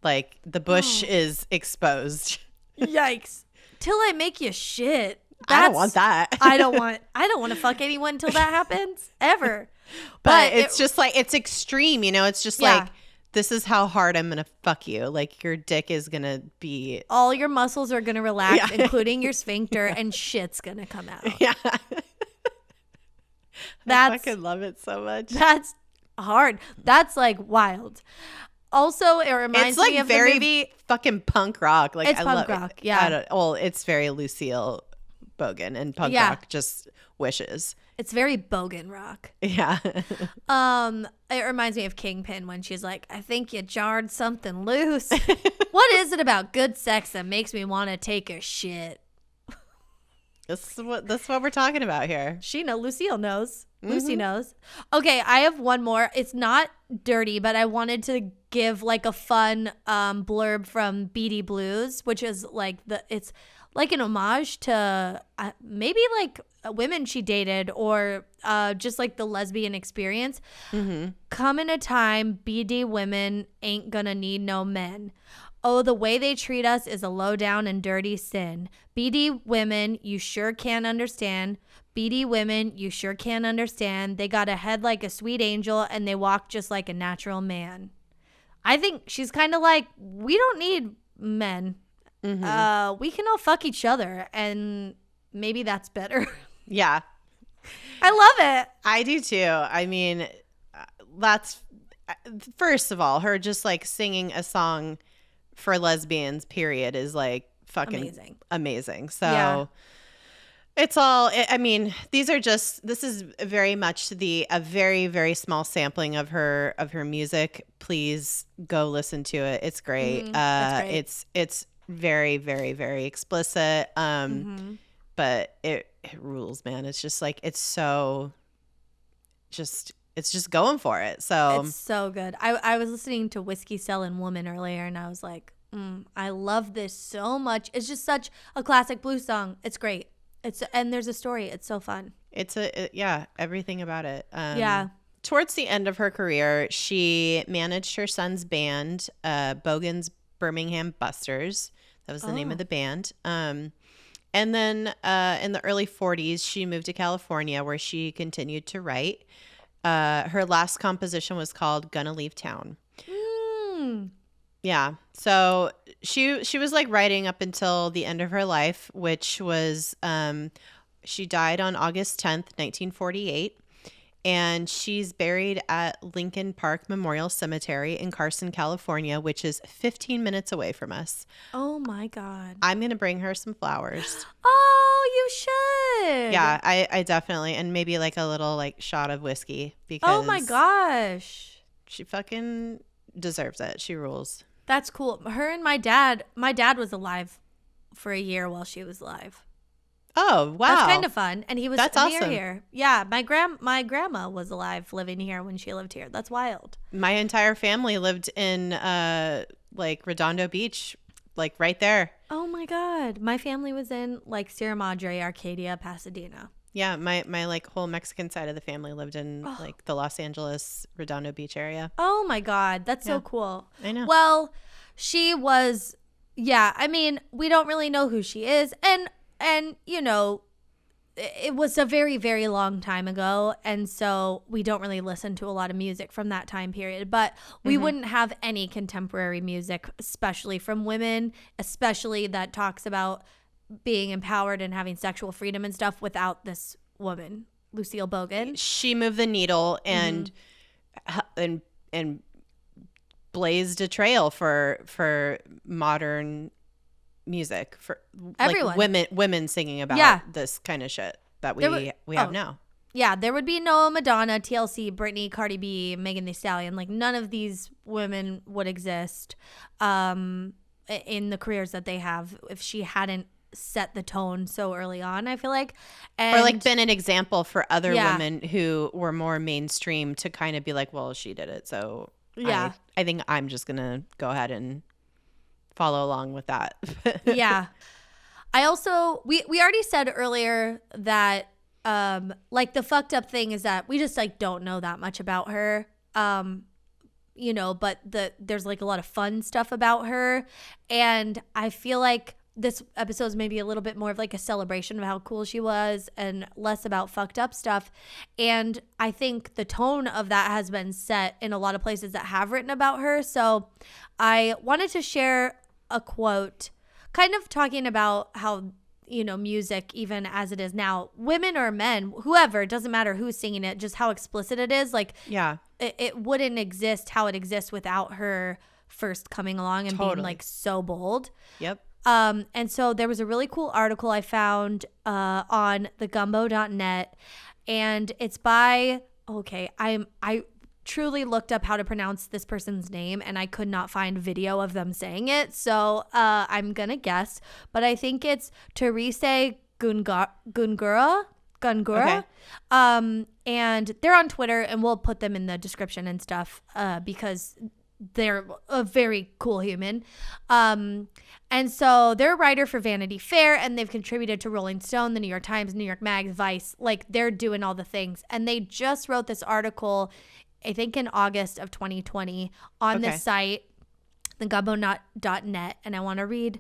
Like, the bush is exposed. Yikes. Till I make you shit. I don't want that. I don't want to fuck anyone until that happens ever. But it's just like, it's extreme, you know? It's just like, this is how hard I'm going to fuck you. Like, your dick is going to be... all your muscles are going to relax, including your sphincter, and shit's going to come out. Yeah. I fucking love it so much. That's hard. That's like wild. Also, it reminds me of very the movie... fucking punk rock. Like, it's punk rock, yeah. Well, it's very Lucille Bogan, and punk rock just wishes. It's very Bogan rock. Yeah. It reminds me of Kingpin when she's like, I think you jarred something loose. What is it about good sex that makes me want to take a shit? That's what we're talking about here. Lucille knows. Lucy knows. Okay, I have one more. It's not dirty, but I wanted to give like a fun blurb from Beady Blues, which is like it's like an homage to maybe like women she dated, or just like the lesbian experience. Come in a time, BD women ain't gonna need no men. Oh, the way they treat us is a low down and dirty sin. BD women, you sure can't understand. BD women, you sure can't understand. They got a head like a sweet angel, and they walk just like a natural man. I think she's kind of like, we don't need men. We can all fuck each other, and maybe that's better. Yeah. I love it. I do too. I mean, that's, first of all, her just like singing a song for lesbians, period, is like fucking amazing. So it's all, I mean, this is very much a very, very small sampling of her music. Please go listen to it. It's great. That's great. It's very, very, very explicit. But it rules, man. It's just like, it's just going for it. So it's so good. I was listening to Whiskey Selling Woman earlier, and I was like, I love this so much. It's just such a classic blues song. It's great. And there's a story. It's so fun. Everything about it. Towards the end of her career, she managed her son's band, Bogan's Birmingham Busters. That was the name of the band. And then in the early 40s, she moved to California, where she continued to write. Her last composition was called Gonna Leave Town. Yeah. So she was like writing up until the end of her life, which was she died on August 10th, 1948. And she's buried at Lincoln Park Memorial Cemetery in Carson, California, which is 15 minutes away from us. Oh, my God. I'm going to bring her some flowers. Oh, you should. Yeah, I definitely. And maybe like a little like shot of whiskey because oh, my gosh. She fucking deserves it. She rules. That's cool. Her and my dad was alive for a year while she was alive. Oh, wow. That's kind of fun. And he was That's near awesome. here. Yeah, my grandma was alive living here when she lived here. That's wild. My entire family lived in like Redondo Beach, like right there. Oh my God. My family was in like Sierra Madre, Arcadia, Pasadena. Yeah, my like whole Mexican side of the family lived in like the Los Angeles, Redondo Beach area. Oh my God. That's so cool. I know. Well, she was, yeah, I mean, we don't really know who she is. And you know, it was a very, very long time ago. And so we don't really listen to a lot of music from that time period. But we wouldn't have any contemporary music, especially from women, especially that talks about being empowered and having sexual freedom and stuff without this woman, Lucille Bogan. She moved the needle and blazed a trail for modern music, for everyone, like women singing about this kind of shit that we have now. Yeah, there would be no Madonna, TLC, Britney, Cardi B, Megan Thee Stallion. Like none of these women would exist in the careers that they have if she hadn't set the tone so early on, I feel like. And, or like been an example for other women who were more mainstream to kind of be like, well, she did it. So I think I'm just going to go ahead and follow along with that. Yeah. I also, we already said earlier that like the fucked up thing is that we just like don't know that much about her. You know, but there's like a lot of fun stuff about her. And I feel like this episode is maybe a little bit more of like a celebration of how cool she was and less about fucked up stuff. And I think the tone of that has been set in a lot of places that have written about her. So I wanted to share a quote kind of talking about how, you know, music, even as it is now, women or men, whoever, it doesn't matter who's singing it, just how explicit it is. Like, it wouldn't exist how it exists without her first coming along and being like so bold. Yep. And so there was a really cool article I found on thegumbo.net, and it's by, I truly looked up how to pronounce this person's name and I could not find video of them saying it. So I'm going to guess, but I think it's Tarisai Ngangura. Okay. And they're on Twitter and we'll put them in the description and stuff because they're a very cool human. And so they're a writer for Vanity Fair and they've contributed to Rolling Stone, the New York Times, New York Mag, Vice. Like they're doing all the things. And they just wrote this article, I think in August of 2020 on this site, thegumbo.net. And I want to read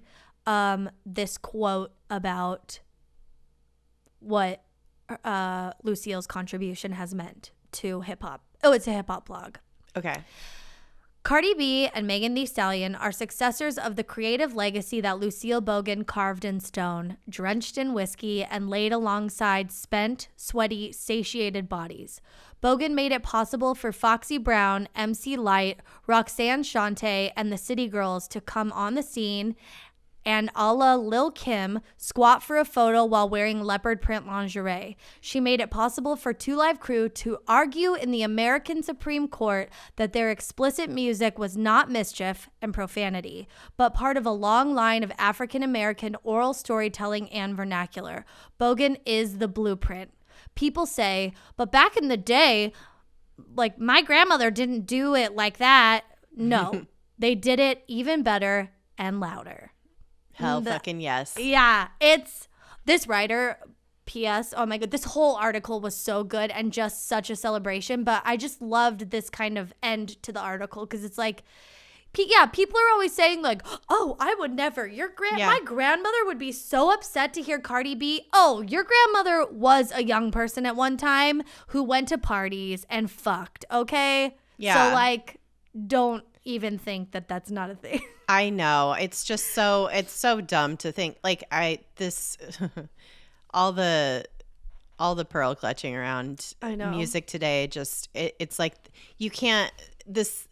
this quote about what Lucille's contribution has meant to hip hop. Oh, it's a hip hop blog. Okay. Cardi B and Megan Thee Stallion are successors of the creative legacy that Lucille Bogan carved in stone, drenched in whiskey, and laid alongside spent, sweaty, satiated bodies. Bogan made it possible for Foxy Brown, MC Lyte, Roxanne Shante, and the City Girls to come on the scene and a la Lil' Kim squat for a photo while wearing leopard print lingerie. She made it possible for Two Live Crew to argue in the American Supreme Court that their explicit music was not mischief and profanity, but part of a long line of African American oral storytelling and vernacular. Bogan is the blueprint. People say, but back in the day, like my grandmother didn't do it like that. No, they did it even better and louder. Hell fucking yes. Yeah, it's this writer, P.S. Oh my God, this whole article was so good and just such a celebration. But I just loved this kind of end to the article because it's like, people are always saying like, oh, I would never. My grandmother would be so upset to hear Cardi B. Oh, your grandmother was a young person at one time who went to parties and fucked. Okay. Yeah. So like, don't even think that that's not a thing. I know. It's just so dumb to think like all the all the pearl clutching around music today. Just it's like you can't it's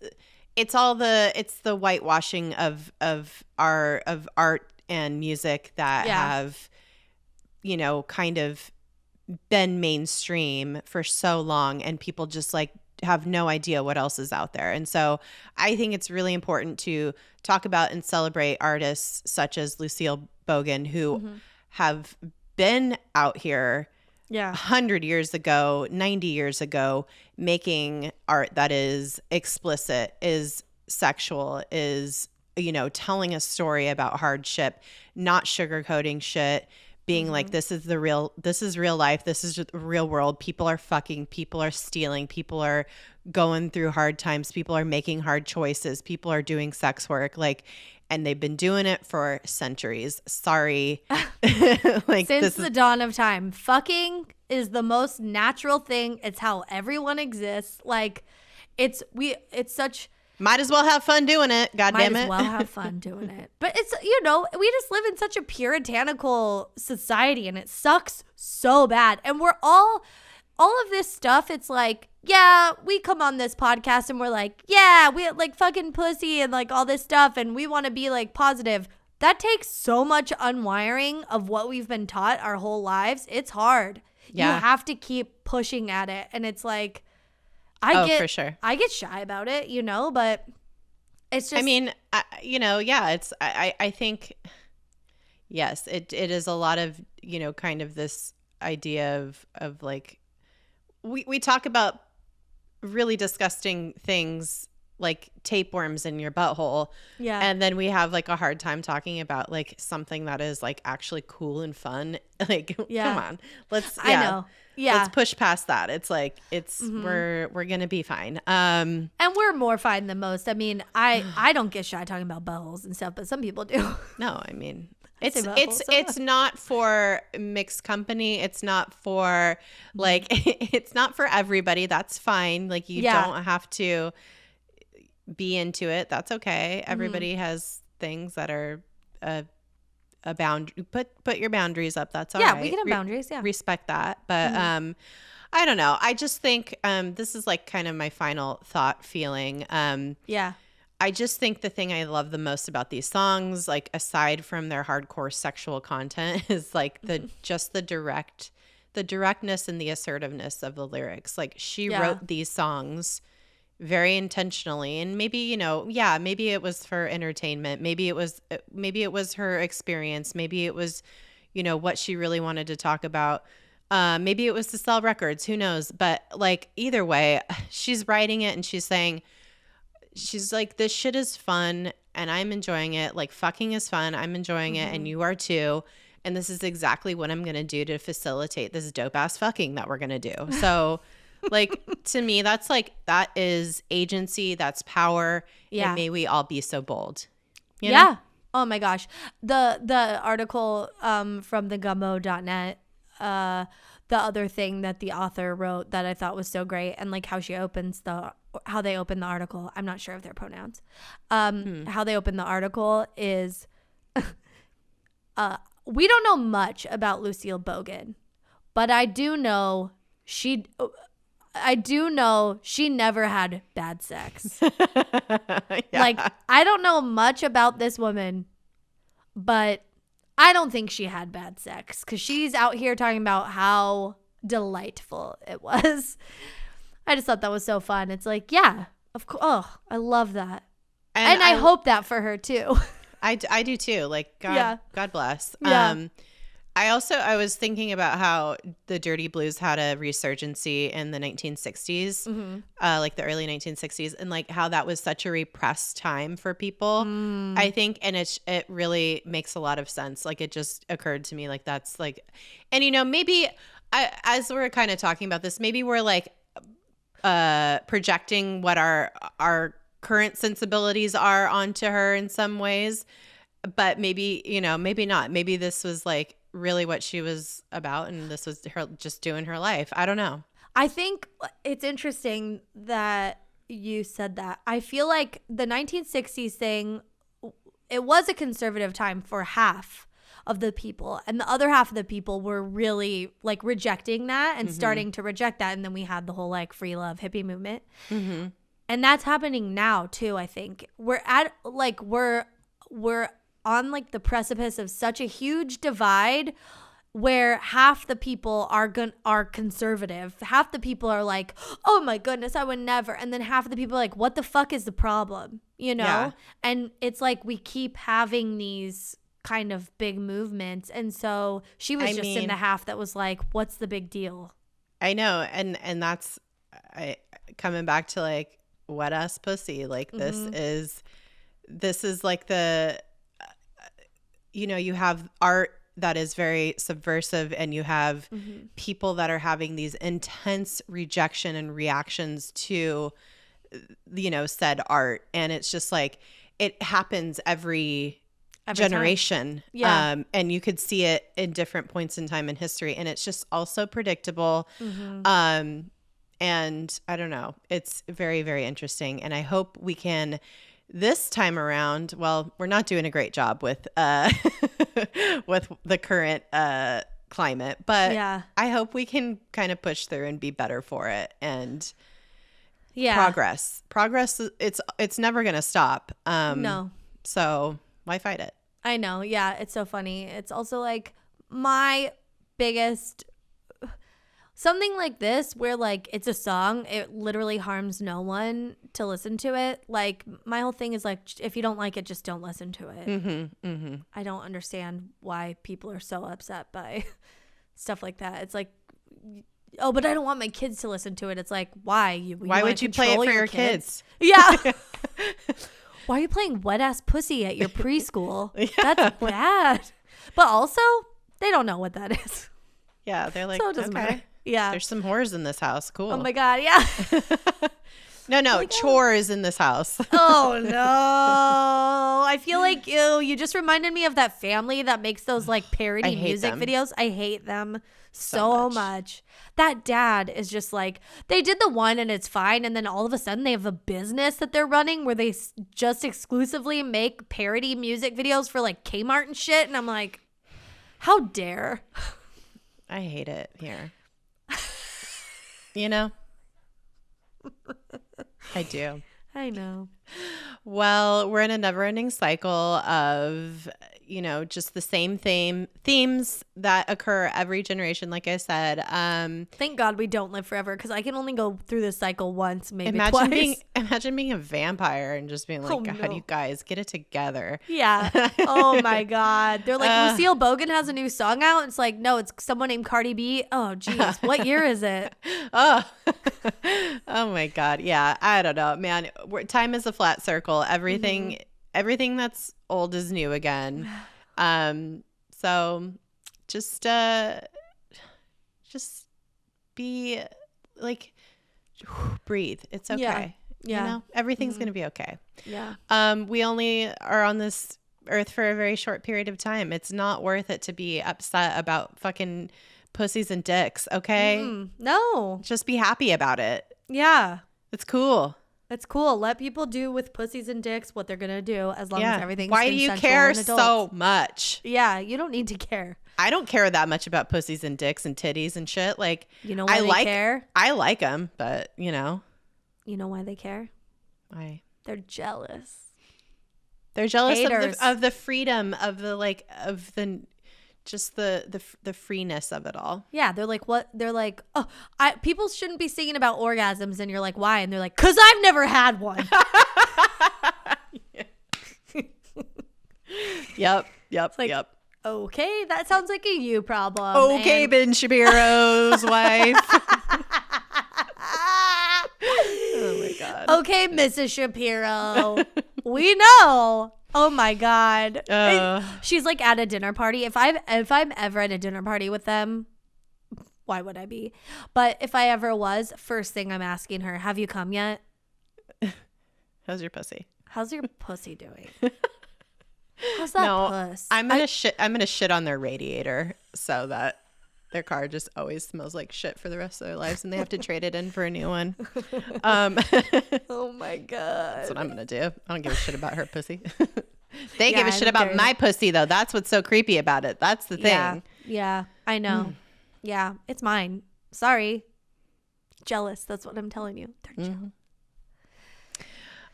the whitewashing of art and music that have, you know, kind of been mainstream for so long, and people just like have no idea what else is out there. And so I think it's really important to talk about and celebrate artists such as Lucille Bogan, who have been out here 100 years ago, 90 years ago, making art that is explicit, is sexual, is, you know, telling a story about hardship, not sugarcoating shit, being like, this is real life. This is the real world. People are fucking, people are stealing, people are going through hard times. People are making hard choices. People are doing sex work. Like, and they've been doing it for centuries. Sorry. Like, since the dawn of time, fucking is the most natural thing. It's how everyone exists. Like, it's such... Might as well have fun doing it. God damn it. Might as well have fun doing it. But it's, you know, we just live in such a puritanical society, and it sucks so bad. And we're all of this stuff, it's like, yeah, we come on this podcast and we're like, yeah, we like fucking pussy and like all this stuff, and we want to be like positive. That takes so much unwiring of what we've been taught our whole lives. It's hard. Yeah. You have to keep pushing at it. And it's like, for sure. I get shy about it, you know, but it's just... I mean, you know, yeah, it's... I think, yes, it is a lot of, you know, kind of this idea of like... We talk about really disgusting things like tapeworms in your butthole. Yeah. And then we have like a hard time talking about like something that is like actually cool and fun. Like, come on. I know. Yeah. Let's push past that. It's like, we're going to be fine. And we're more fine than most. I mean, I don't get shy talking about buttholes and stuff, but some people do. No, I mean, it's not for mixed company. It's not for like, it's not for everybody. That's fine. Like, you don't have to be into it. That's okay. Everybody has things that are a boundary. Put your boundaries up. That's all right. Yeah, we can have boundaries. Yeah, respect that. But I don't know. I just think this is like kind of my final thought feeling. I just think the thing I love the most about these songs, like aside from their hardcore sexual content, is like the directness and the assertiveness of the lyrics. Like, she wrote these songs very intentionally, and maybe, you know, maybe it was for entertainment, maybe it was her experience, maybe it was, you know, what she really wanted to talk about, maybe it was to sell records, who knows. But like, either way, she's writing it and she's like, this shit is fun and I'm enjoying it. Like, fucking is fun, I'm enjoying it, and you are too, and this is exactly what I'm gonna do to facilitate this dope ass fucking that we're gonna do. So like, to me, that is agency, that's power. And may we all be so bold. You know? Oh my gosh. The article from thegumbo.net, the other thing that the author wrote that I thought was so great, and like how they open the article. I'm not sure of their pronouns. How they open the article is we don't know much about Lucille Bogan, but I do know she never had bad sex. Like, I don't know much about this woman, but I don't think she had bad sex, because she's out here talking about how delightful it was. I just thought that was so fun. It's like, yeah, of course. Oh, I love that. And I hope that for her too. I do too. Like, God bless. Yeah. I was thinking about how the Dirty Blues had a resurgency in the 1960s, like the early 1960s, and like how that was such a repressed time for people, I think. And it really makes a lot of sense. Like, it just occurred to me, like, that's like, and you know, maybe as we're kind of talking about this, maybe we're like projecting what our current sensibilities are onto her in some ways, but maybe, you know, maybe not. Maybe this was like really what she was about, and this was her just doing her life. I don't know. I think it's interesting that you said that. I feel like the 1960s thing, it was a conservative time for half of the people. And the other half of the people were really like rejecting that and starting to reject that. And then we had the whole like free love hippie movement. And that's happening now too, I think. We're at like we're on like the precipice of such a huge divide where half the people are conservative. Half the people are like, oh my goodness, I would never. And then half of the people are like, what the fuck is the problem? You know? Yeah. And it's like we keep having these kind of big movements. And so she was in the half that was like, what's the big deal? I know. And that's coming back to like wet ass pussy. Like this is like the, you have art that is very subversive, and you have people that are having these intense rejection and reactions to, said art. And it's just like, it happens every generation. Yeah. And you could see it in different points in time in history. And it's just also predictable. And I don't know, it's very, very interesting. And I hope we can this time around, well, we're not doing a great job with with the current climate, but yeah. I hope we can kind of push through and be better for it. And progress, it's never going to stop. No. So why fight it? I know. Yeah. It's so funny. It's also like my biggest something like this where like it's a song, it literally harms no one to listen to it. Like my whole thing is like, if you don't like it, just don't listen to it. I don't understand why people are so upset by stuff like that. It's like, oh, but I don't want my kids to listen to it. It's like, why? Why would you play it for your kids? Yeah. Why are you playing wet ass pussy at your preschool? Yeah. That's bad. But also, they don't know what that is. Yeah, they're like, so it doesn't matter. Yeah. There's some whores in this house. Cool. Oh my God. Yeah. No, chores in this house. Oh no. I feel like you just reminded me of that family that makes those like parody music videos. I hate them so much. That dad is just like, they did the one and it's fine. And then all of a sudden they have a business that they're running where they just exclusively make parody music videos for like Kmart and shit. And I'm like, how dare? I hate it here. I do. I know. Well, we're in a never-ending cycle of, just the same themes that occur every generation, like I said. Thank God we don't live forever, because I can only go through this cycle once, maybe twice. Imagine being a vampire and just being like, God, you guys, get it together. Yeah. Oh, my God. They're like, Lucille Bogan has a new song out. It's like, no, it's someone named Cardi B. Oh, geez. What year is it? Oh, my God. Yeah. I don't know, man. Time is a flat circle. Everything that's old is new again. So just be like, breathe. It's okay. Yeah. Everything's going to be okay. Yeah. We only are on this earth for a very short period of time. It's not worth it to be upset about fucking pussies and dicks. Okay. No. Just be happy about it. Yeah. It's cool. It's cool. Let people do with pussies and dicks what they're going to do, as long as everything's Why do you care so much? Yeah, you don't need to care. I don't care that much about pussies and dicks and titties and shit. Like, you know why they care? I like them, but You know why they care? Why? They're jealous. They're jealous of the freedom of the just the freeness of it all. Yeah, they're like, what? They're like, oh, people shouldn't be singing about orgasms, and you're like, why? And they're like, 'cause I've never had one. Yep. Like, yep. Okay, that sounds like a you problem. Okay, Ben Shapiro's wife. Oh my God. Okay, Mrs. Shapiro. We know. Oh my God. She's like at a dinner party. If I'm ever at a dinner party with them, why would I be? But if I ever was, first thing I'm asking her, have you come yet? How's your pussy? How's your pussy doing? How's that puss? I'm gonna shit on their radiator so that their car just always smells like shit for the rest of their lives, and they have to trade it in for a new one. Oh my God. That's what I'm gonna do. I don't give a shit about her pussy. They give a shit about my pussy, though. That's what's so creepy about it. That's the thing. Yeah, I know. Yeah, it's mine. Sorry. Jealous. That's what I'm telling you. They're jealous.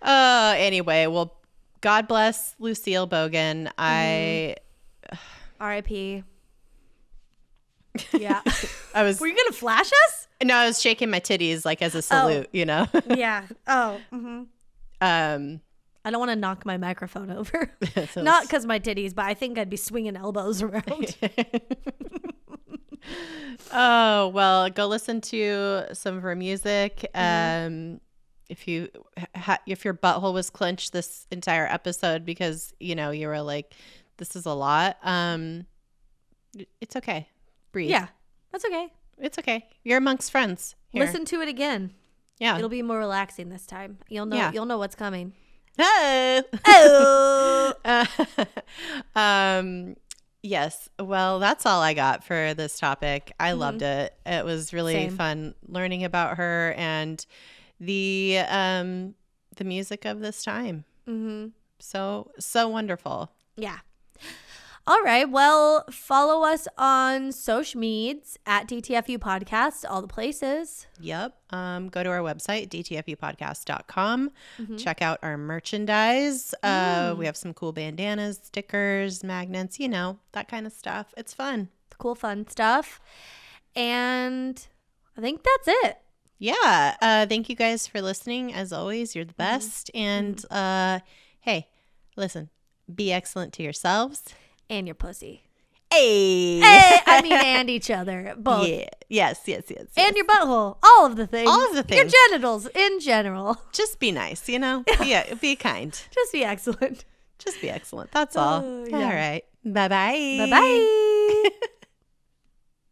Anyway, well, God bless Lucille Bogan. R.I.P. Yeah. Were you going to flash us? No, I was shaking my titties like as a salute, you know? Yeah. Oh. Mm-hmm. I don't want to knock my microphone over. Not because my titties, but I think I'd be swinging elbows around. Oh, well, go listen to some of her music. If your butthole was clenched this entire episode because, you know, you were like, this is a lot. It's okay. Breathe. Yeah, that's okay. It's okay. You're amongst friends. Here. Listen to it again. Yeah. It'll be more relaxing this time. You'll know. Yeah. You'll know what's coming. Oh. Yes. Well, that's all I got for this topic. I loved it. It was really fun learning about her and the music of this time. So wonderful. Yeah. All right. Well, follow us on social medias at DTFU Podcast, all the places. Yep. Go to our website, dtfupodcast.com. Check out our merchandise. We have some cool bandanas, stickers, magnets, you know, that kind of stuff. It's fun. Cool, fun stuff. And I think that's it. Yeah. Thank you guys for listening. As always, you're the best. And hey, listen, be excellent to yourselves. And your pussy. Hey. I mean, and each other. Both. Yeah. Yes. And your butthole. All of the things. Your genitals in general. Just be nice, you know? Be kind. Just be excellent. That's all. Yeah. All right. Bye-bye. Bye-bye.